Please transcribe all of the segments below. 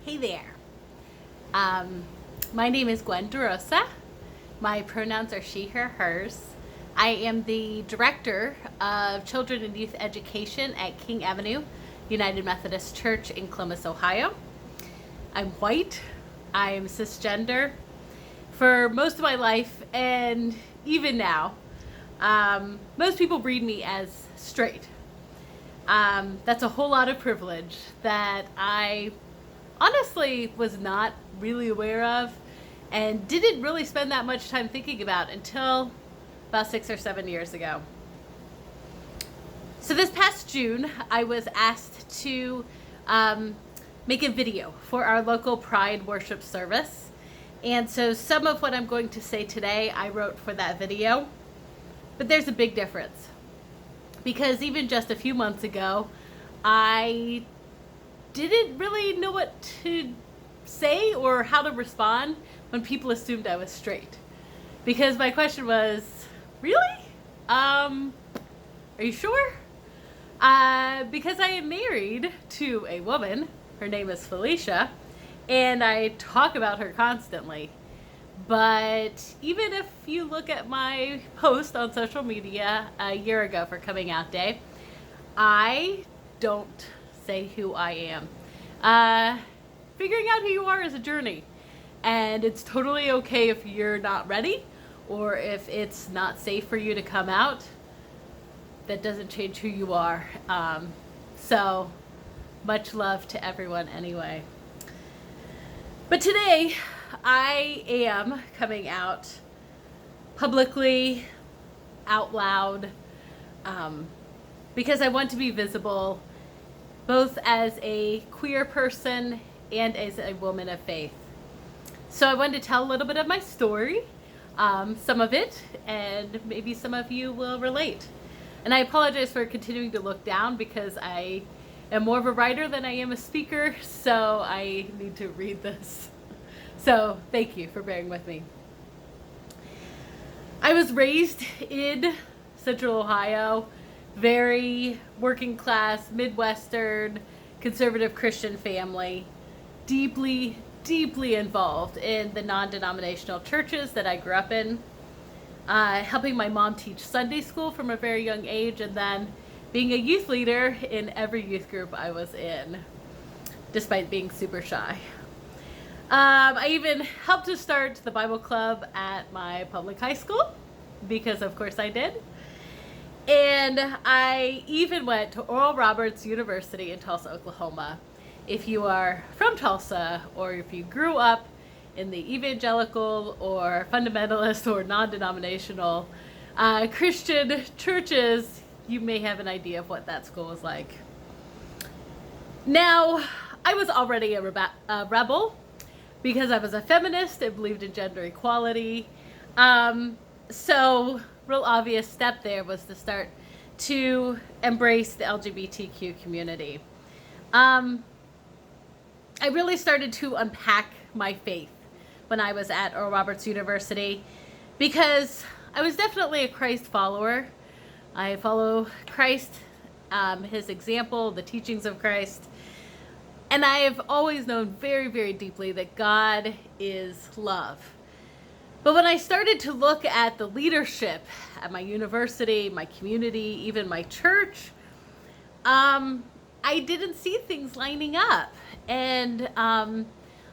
Hey there. My name is DeRosa. My pronouns are she, her, hers. I am the Director of Children and Youth Education at King Avenue United Methodist Church in Columbus, Ohio. I'm white. I'm cisgender. For most of my life, and even now, most people read me as straight. That's a whole lot of privilege that I honestly was not really aware of and didn't really spend that much time thinking about until about 6 or 7 years ago. So this past June, I was asked to make a video for our local Pride worship service. And so some of what I'm going to say today, I wrote for that video. But there's a big difference. Because even just a few months ago, I didn't really know what to say or how to respond when people assumed I was straight. Because my question was, really? Are you sure? Because I am married to a woman. Her name is Felicia. And I talk about her constantly. But even if you look at my post on social media a year ago for Coming Out Day, I don't say who I am. Figuring out who you are is a journey. And it's totally okay if you're not ready or if it's not safe for you to come out. That doesn't change who you are. So much love to everyone anyway. But today, I am coming out publicly, out loud, because I want to be visible both as a queer person and as a woman of faith. So I wanted to tell a little bit of my story, some of it, and maybe some of you will relate. And I apologize for continuing to look down because I am more of a writer than I am a speaker, so I need to read this. So thank you for bearing with me. I was raised in Central Ohio, very working class, Midwestern, conservative Christian family, deeply, deeply involved in the non-denominational churches that I grew up in, helping my mom teach Sunday school from a very young age, and then being a youth leader in every youth group I was in, despite being super shy. I even helped to start the Bible club at my public high school, because of course I did. And I even went to Oral Roberts University in Tulsa, Oklahoma. If you are from Tulsa, or if you grew up in the evangelical or fundamentalist or non-denominational Christian churches, you may have an idea of what that school was like. Now, I was already a rebel because I was a feminist and believed in gender equality. So, real obvious step there was to start to embrace the LGBTQ community. I really started to unpack my faith when I was at Oral Roberts University because I was definitely a Christ follower. I follow Christ, his example, the teachings of Christ. And I have always known very, very deeply that God is love. But when I started to look at the leadership at my university, my community, even my church, I didn't see things lining up. And a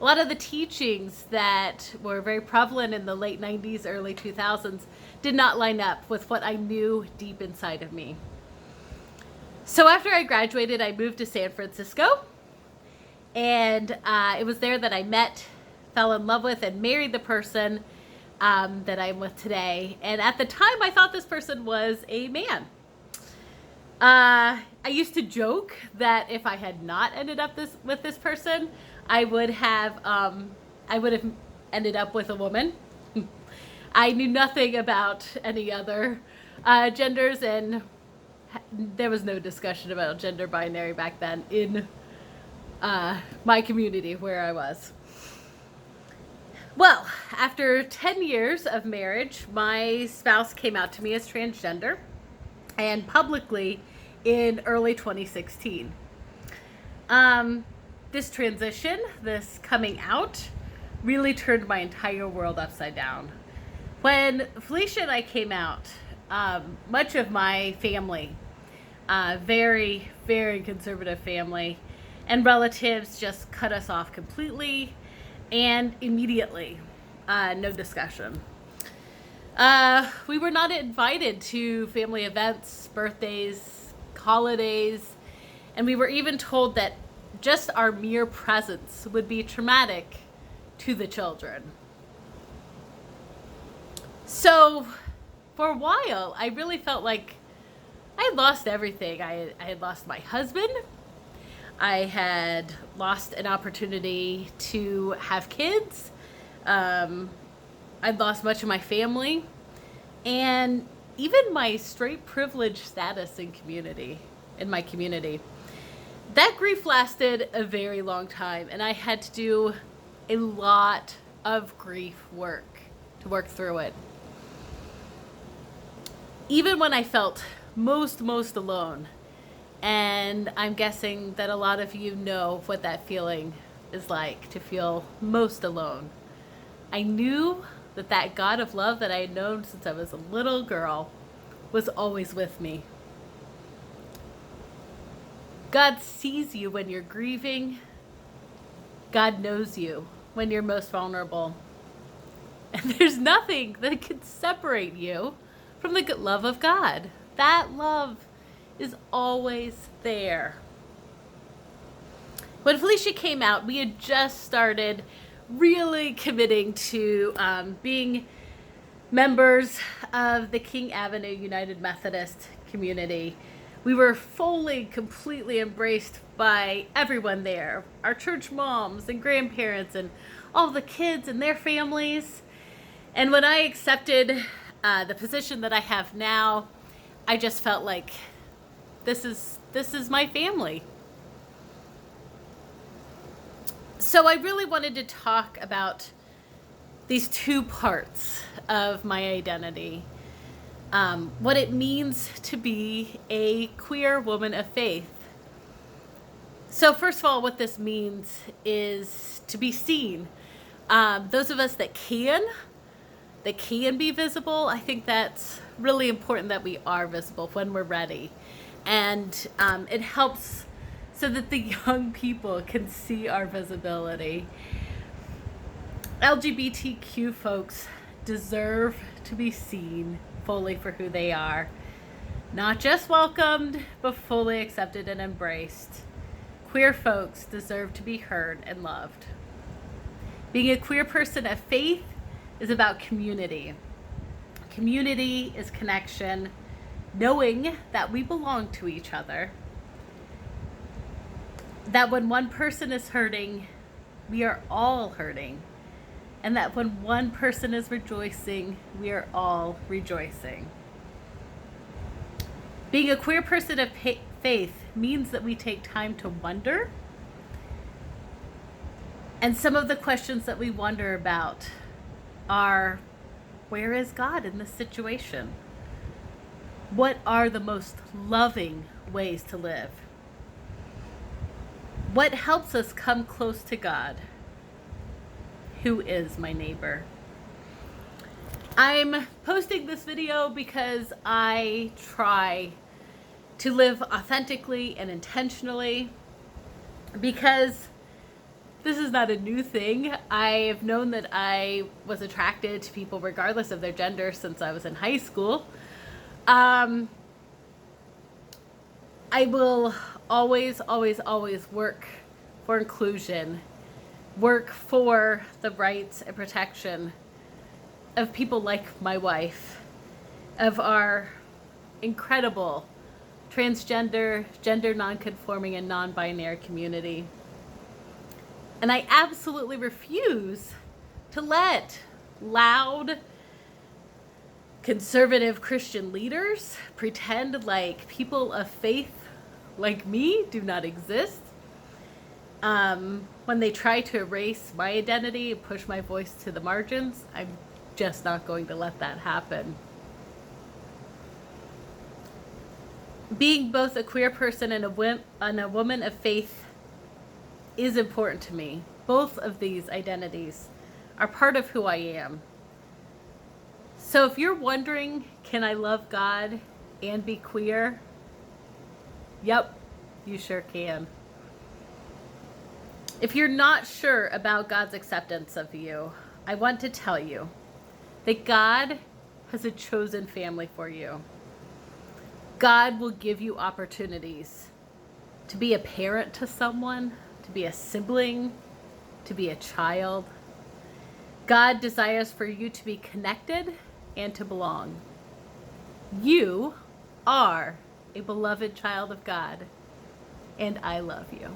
lot of the teachings that were very prevalent in the late 90s, early 2000s did not line up with what I knew deep inside of me. So after I graduated, I moved to San Francisco. And it was there that I met, fell in love with, and married the person that I'm with today. And at the time, I thought this person was a man. I used to joke that if I had not ended up with this person, I would have ended up with a woman. I knew nothing about any other genders, and there was no discussion about gender binary back then in my community where I was. Well, after 10 years of marriage, my spouse came out to me as transgender, and publicly in early 2016. this transition, this coming out, really turned my entire world upside down. When Felicia and I came out, much of my family, very, very conservative family, and relatives just cut us off completely and immediately. No discussion. We were not invited to family events, birthdays, holidays, and we were even told that just our mere presence would be traumatic to the children. So for a while, I really felt like I had lost everything. I had lost my husband. I had lost an opportunity to have kids. I'd lost much of my family and even my straight privilege status in my community. That grief lasted a very long time, and I had to do a lot of grief work to work through it. Even when I felt most alone, and I'm guessing that a lot of you know what that feeling is like, to feel most alone, I knew that God of love that I had known since I was a little girl was always with me. God sees you when you're grieving. God knows you when you're most vulnerable. And there's nothing that can separate you from the good love of God. That love is always there. When Felicia came out, we had just started really committing to being members of the King Avenue United Methodist community. We were fully, completely embraced by everyone there, our church moms and grandparents and all the kids and their families. And when I accepted the position that I have now, I just felt like this is my family. So I really wanted to talk about these two parts of my identity. What it means to be a queer woman of faith. So first of all, what this means is to be seen. Those of us that can be visible, I think that's really important that we are visible when we're ready. And it helps so that the young people can see our visibility. LGBTQ folks deserve to be seen fully for who they are. Not just welcomed, but fully accepted and embraced. Queer folks deserve to be heard and loved. Being a queer person of faith is about community. Community is connection, knowing that we belong to each other. That when one person is hurting, we are all hurting. And that when one person is rejoicing, we are all rejoicing. Being a queer person of faith means that we take time to wonder. And some of the questions that we wonder about are, where is God in this situation? What are the most loving ways to live? What helps us come close to God? Who is my neighbor? I'm posting this video because I try to live authentically and intentionally, because this is not a new thing. I've known that I was attracted to people regardless of their gender since I was in high school. I will always work for inclusion, work for the rights and protection of people like my wife, of our incredible transgender, gender nonconforming, and non-binary community. And I absolutely refuse to let loud conservative Christian leaders pretend like people of faith like me do not exist. When they try to erase my identity and push my voice to the margins, I'm just not going to let that happen. Being both a queer person and a woman of faith is important to me. Both of these identities are part of who I am. So if you're wondering, can I love God and be queer? Yep, you sure can. If you're not sure about God's acceptance of you, I want to tell you that God has a chosen family for you. God will give you opportunities to be a parent to someone, to be a sibling, to be a child. God desires for you to be connected and to belong. You are a beloved child of God, and I love you.